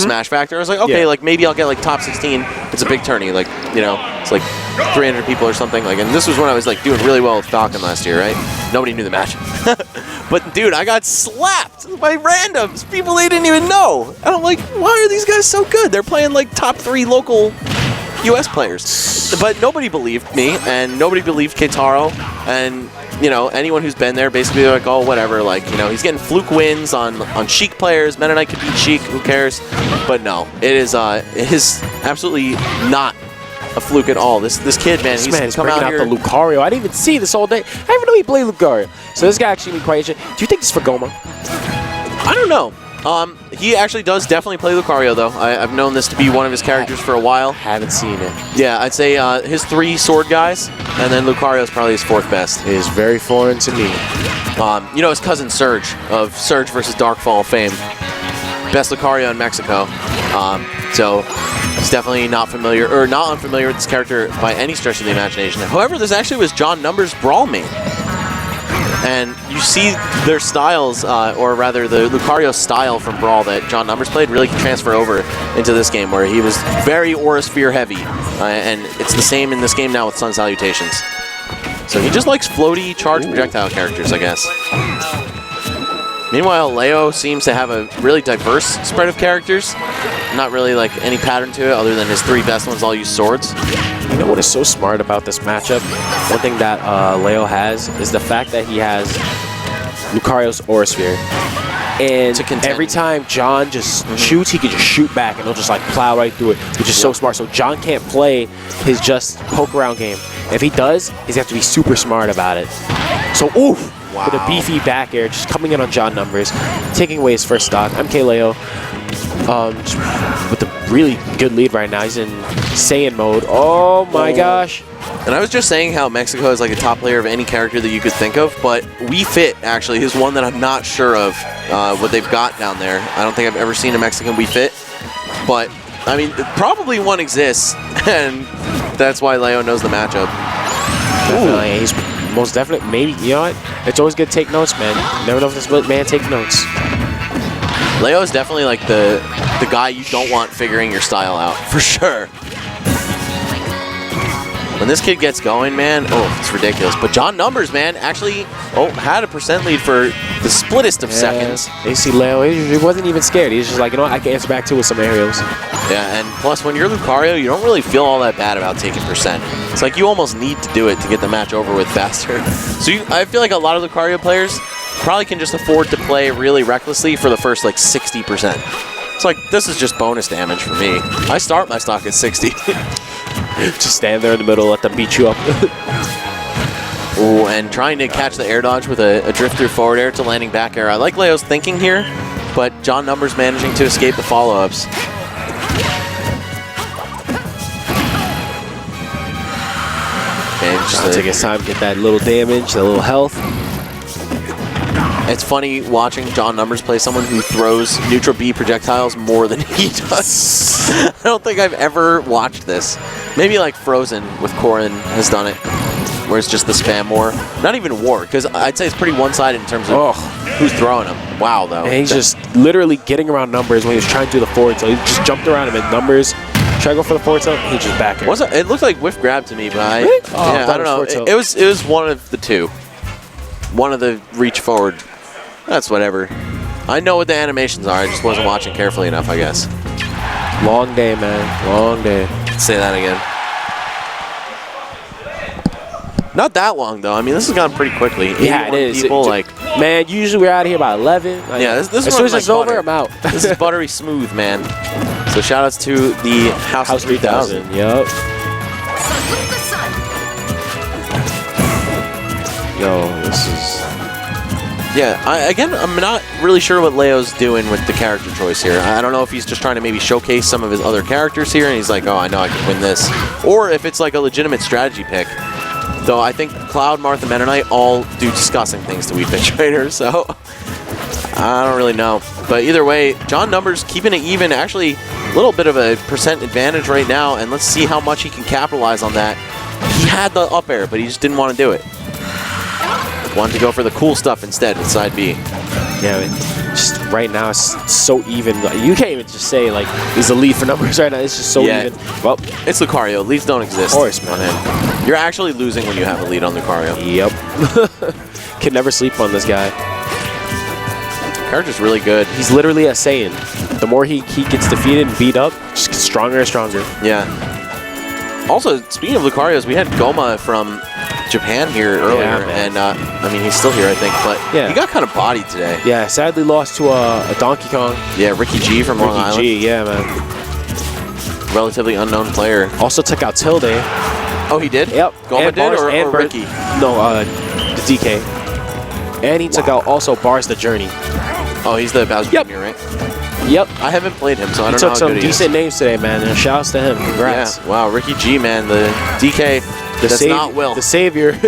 Smash Factor. I was like, okay, like maybe I'll get like top 16. It's a big tourney, like, you know, it's like 300 people or something. Like, and this was when I was like doing really well with Falcon last year, right? Nobody knew the match. But dude, I got slapped by randoms, people they didn't even know. And I'm like, why are these guys so good? They're playing like top 3 local US players. But nobody believed me, and nobody believed Keitaro, and you know, anyone who's been there basically like, oh, whatever, like, you know, he's getting fluke wins on Sheik players. Meta Knight could beat Sheik, who cares? But no, it is absolutely not a fluke at all. This kid, man, he's come out here. The Lucario. I didn't even see this all day. I didn't even know he played Lucario. So this guy actually be quite interesting. Do you think this is for Goma? I don't know. He actually does definitely play Lucario, though. I've known this to be one of his characters for a while. Haven't seen it. Yeah, I'd say his 3 sword guys, and then Lucario is probably his 4th best. It is very foreign to me. You know, his cousin Surge of Surge versus Darkfall fame. Best Lucario in Mexico. So he's definitely not familiar, or not unfamiliar with this character by any stretch of the imagination. However, this actually was John Numbers' Brawl main. And you see their styles, or rather the Lucario style from Brawl that John Numbers played really can transfer over into this game, where he was very Aura Sphere heavy. And it's the same in this game now with Sun Salutations. So he just likes floaty, charged projectile characters, I guess. Meanwhile, Leo seems to have a really diverse spread of characters. Not really like any pattern to it other than his 3 best ones all use swords. You know what is so smart about this matchup? One thing that Leo has is the fact that he has Lucario's Aura Sphere. And every time John just shoots, he can just shoot back and he'll just like plow right through it, which is so smart. So John can't play his just poke around game. If he does, he's have to be super smart about it. So oof! Wow. With a beefy back air, just coming in on John Numbers, taking away his first stock. MKLeo with a really good lead right now. He's in Saiyan mode. Oh my gosh. And I was just saying how Mexico is like a top player of any character that you could think of, but We Fit actually is one that I'm not sure of what they've got down there. I don't think I've ever seen a Mexican We Fit, but I mean, probably one exists, and that's why Leo knows the matchup. Definitely, he's most definitely, maybe, you know what? It's always good to take notes, man. You never know if this man takes notes. Leo is definitely like the guy you don't want figuring your style out, for sure. When this kid gets going, man, oh, it's ridiculous. But John Numbers, man, actually had a % lead for the splittest of seconds. You see Leo, he wasn't even scared. He was just like, you know what, I can answer back to with some aerials. Yeah, and plus when you're Lucario, you don't really feel all that bad about taking %. It's like you almost need to do it to get the match over with faster. So I feel like a lot of Lucario players probably can just afford to play really recklessly for the first like 60%. It's like, this is just bonus damage for me. I start my stock at 60. Just stand there in the middle, let them beat you up. Ooh, and trying to catch the air dodge with a drift through forward air to landing back air. I like Leo's thinking here, but John Numbers managing to escape the follow-ups. And just take his time, get that little damage, that little health. It's funny watching John Numbers play someone who throws neutral B projectiles more than he does. I don't think I've ever watched this. Maybe like Frozen with Corrin has done it, where it's just the spam war. Not even war, because I'd say it's pretty one-sided in terms of who's throwing him. Wow, though. And he's just literally getting around Numbers when he was trying to do the forward tilt. He just jumped around him in Numbers. Try to go for the forward tilt, he just back air. It looked like whiff grab to me, but really? I don't know. It was one of the two. One of the reach forward. That's whatever. I know what the animations are. I just wasn't watching carefully enough, I guess. Long day, man. Long day. Say that again. Not that long, though. I mean, this has gone pretty quickly. Yeah, it is. People, man, usually we're out of here by 11. Yeah, this as soon as it's over, I'm out. This is buttery smooth, man. So shout-outs to the House 3000. Yup. Yo, this is... Yeah, again, I'm not really sure what Leo's doing with the character choice here. I don't know if he's just trying to maybe showcase some of his other characters here, and he's like, oh, I know I can win this. Or if it's like a legitimate strategy pick. Though I think Cloud, Marth, and Meta Knight all do disgusting things to Wii Fit Trainer, so I don't really know. But either way, John Numbers keeping it even, actually a little bit of a % advantage right now, and let's see how much he can capitalize on that. He had the up air, but he just didn't want to do it. Wanted to go for the cool stuff instead with side B. Yeah, just right now it's so even. Like, you can't even just say like he's the lead for numbers right now. It's just so even. Well, it's Lucario. Leads don't exist. Of course, man. You're actually losing when you have a lead on Lucario. Yep. Can never sleep on this guy. Character's really good. He's literally a Saiyan. The more he gets defeated and beat up, just gets stronger and stronger. Yeah. Also, speaking of Lucarios, we had Goma from Japan here earlier, and I mean, he's still here, I think, but he got kind of bodied today. Yeah, sadly lost to a Donkey Kong. Yeah, Ricky G from Long Island. Ricky G, yeah, man. Relatively unknown player. Also took out Tilde. Oh, he did? Yep. Goma and did, Bars, or Ricky? No, the DK. And he took out also Bars the Journey. Oh, he's the Bowser Jr., right? Yep. I haven't played him, so I don't know how good he is. He took some decent names today, man, and shouts to him. Congrats. Yeah. Wow, Ricky G, man, the DK, that's not Will. The savior.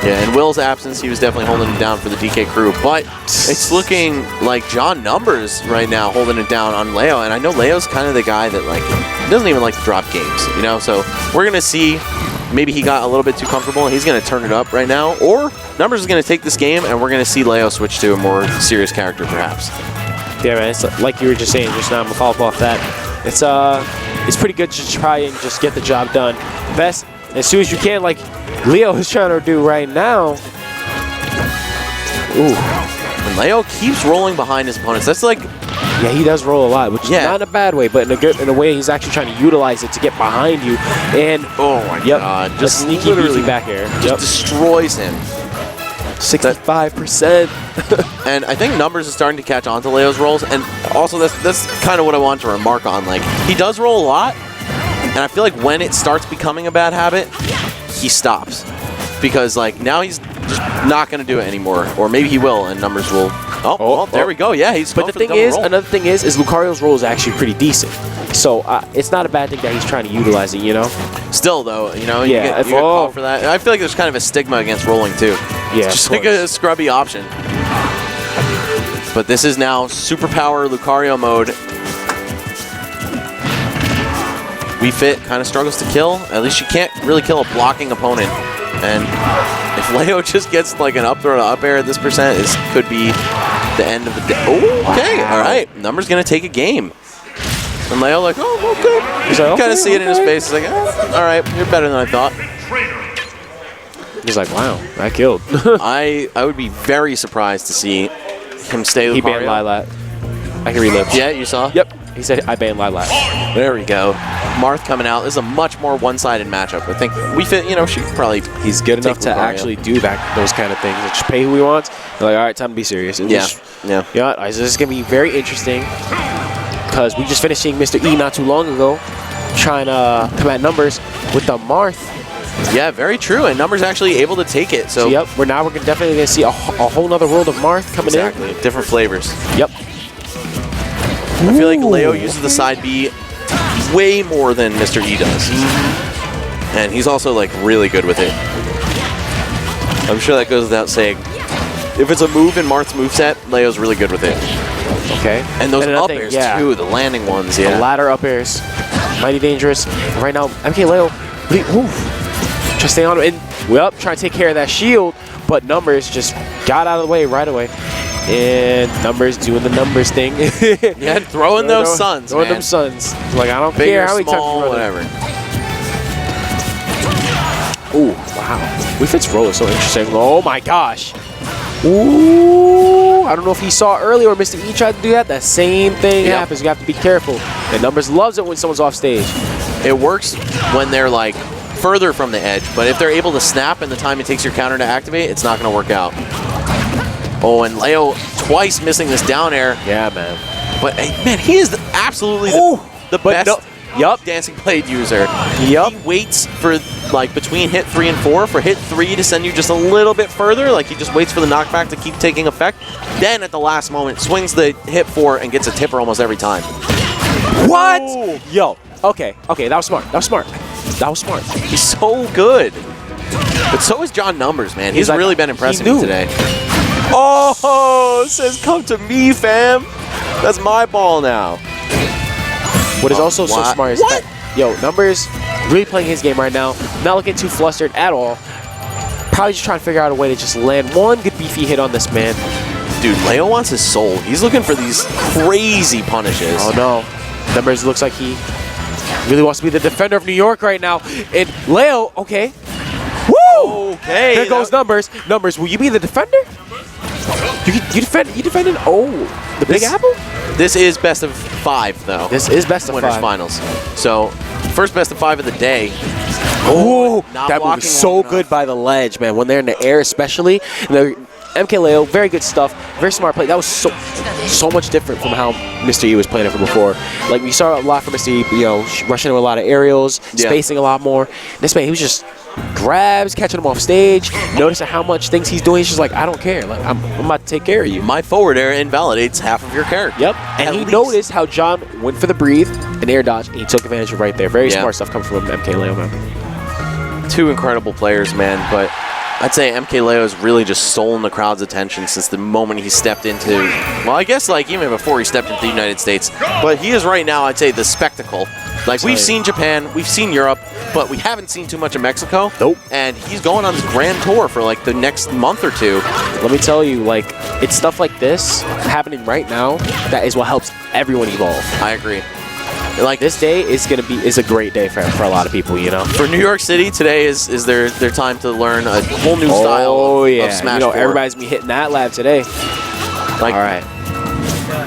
Yeah, in Will's absence, he was definitely holding it down for the DK crew, but it's looking like John Numbers right now holding it down on Leo, and I know Leo's kind of the guy that, like, doesn't even like to drop games, you know, so we're going to see. Maybe he got a little bit too comfortable and he's going to turn it up right now. Or Numbers is going to take this game and we're going to see Leo switch to a more serious character perhaps. Yeah, man. It's like you were just saying just now. I'm going to follow up off that. It's pretty good to try and just get the job done. Best as soon as you can, like Leo is trying to do right now. Ooh. And Leo keeps rolling behind his opponents. That's like... Yeah, he does roll a lot, which is not in a bad way, but in a way he's actually trying to utilize it to get behind you. And oh my god, just sneaky beefy back air. Just destroys him. 65%. And I think Numbers is starting to catch on to Leo's rolls, and also that's kind of what I want to remark on. Like, he does roll a lot, and I feel like when it starts becoming a bad habit, he stops. Because like now he's just not going to do it anymore, or maybe he will, and Numbers will. Oh, there we go. Yeah, he's. But the thing is, another thing is Lucario's roll is actually pretty decent. So it's not a bad thing that he's trying to utilize it, you know. Still though, you know, you get called for that. I feel like there's kind of a stigma against rolling too. Yeah, it's just like a scrubby option. But this is now superpower Lucario mode. Wii Fit kind of struggles to kill. At least you can't really kill a blocking opponent. And if Leo just gets like an up throw to up air at this percent, this could be the end of the day. Oh, okay, all right. Numbers gonna take a game. And Leo like, oh, okay. He's like, okay, kind of see it in his face. He's like, all right, you're better than I thought. He's like, wow, I killed. I would be very surprised to see him stay with Lucario. He banned Lilat. I can relive. Yeah, you saw? Yep. He said, I banned Lilat. There we go. Marth coming out. This is a much more one-sided matchup. I think Wii Fit, you know, she could probably. He's good enough to actually do those kind of things. Just pay who he wants. They're like, all right, time to be serious. And yeah. Yeah. You know what? This is going to be very interesting because we just finished seeing Mr. E not too long ago trying to come at Numbers with the Marth. Yeah, very true. And Numbers actually able to take it. So yep, we're definitely going to see a whole other world of Marth coming in. Exactly. Different flavors. Yep. I feel like Leo uses the side B way more than Mr. E does. And he's also like really good with it. I'm sure that goes without saying. If it's a move in Marth's moveset, Leo's really good with it. Okay. And those up airs too, the landing ones, The ladder up airs. Mighty dangerous. And right now, MKLeo, try to stay on him. And, well, trying to take care of that shield, but Numbers just got out of the way right away. And Numbers doing the Numbers thing. Yeah, throwing those suns, Throwing them suns. Like, I don't Bigger, care how many small, times whatever. Ooh, wow. Wii Fit's roll is so interesting. Oh, my gosh. Ooh. I don't know if he saw earlier or Mr. E tried to do that. That same thing happens. You have to be careful. And Numbers loves it when someone's off stage. It works when they're, like, further from the edge. But if they're able to snap in the time it takes your counter to activate, it's not going to work out. Oh, and Leo twice missing this down air. Yeah, man. But, hey, man, he is absolutely the best dancing blade user. Yep. He waits for, like, between hit 3 and 4 for hit 3 to send you just a little bit further. Like, he just waits for the knockback to keep taking effect. Then, at the last moment, swings the hit 4 and gets a tipper almost every time. What? Ooh. Yo. Okay, that was smart. That was smart. He's so good. But so is John Numbers, man. He's really been impressing me today. Oh, it says come to me, fam. That's my ball now. What is also so smart is that, yo, Numbers really playing his game right now. Not looking too flustered at all. Probably just trying to figure out a way to just land one good beefy hit on this man. dude, Leo wants his soul. He's looking for these crazy punishes. Oh no, Numbers looks like he really wants to be the defender of New York right now. And Leo, okay. Woo! Okay. There goes Numbers. Numbers, will you be the defender? You defended? Oh, the Big Apple? This is best of 5, though. This is best of Winners 5. finals. So, first best of 5 of the day. Oh, not that move blocking is so long good enough. by the ledge, man. When they're in the air, especially. MKLeo, very good stuff. Very smart play. That was so much different from how Mr. E was playing it from before. Like, we saw a lot from Mr. E, you know, rushing with a lot of aerials, spacing a lot more. This man, he was just grabs, catching him off stage, noticing how much things he's doing. He's just like, I don't care. Like, I'm about to take care of you. My forward air invalidates half of your character. Yep. And he noticed how John went for the breathe and air dodge, and he took advantage of right there. Very smart stuff coming from MKLeo, man. 2 incredible players, man, but I'd say MKLeo has really just stolen the crowd's attention since the moment he stepped into, well, I guess like even before he stepped into the United States, but he is right now, I'd say, the spectacle. Like, we've seen Japan, we've seen Europe, but we haven't seen too much of Mexico. Nope. And he's going on this grand tour for like the next month or 2. Let me tell you, like, it's stuff like this happening right now that is what helps everyone evolve. I agree. Like, this day is a great day for a lot of people, you know. For New York City, today is their time to learn a whole new style of Smash 4. Everybody's been hitting that lab today. Like, all right.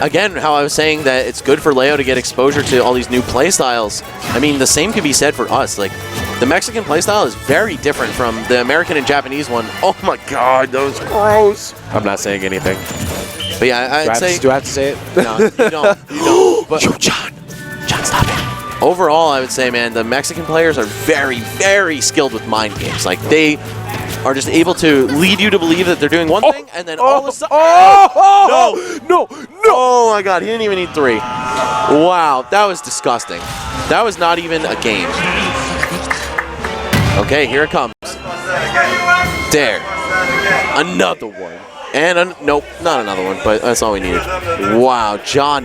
Again, how I was saying that it's good for Leo to get exposure to all these new play styles. I mean, the same could be said for us. Like, the Mexican play style is very different from the American and Japanese one. Oh my God, that was gross. I'm not saying anything. But yeah, I'd say. Do I have to say it? No, you don't. You don't. But Yo, John, stop it. Overall, I would say, man, the Mexican players are very, very skilled with mind games. Like, they are just able to lead you to believe that they're doing one thing, and then all of a sudden... No! Oh, my God. He didn't even need 3. Wow. That was disgusting. That was not even a game. Okay, here it comes. There. Another one. And, nope, not another one, but that's all we needed. Wow, John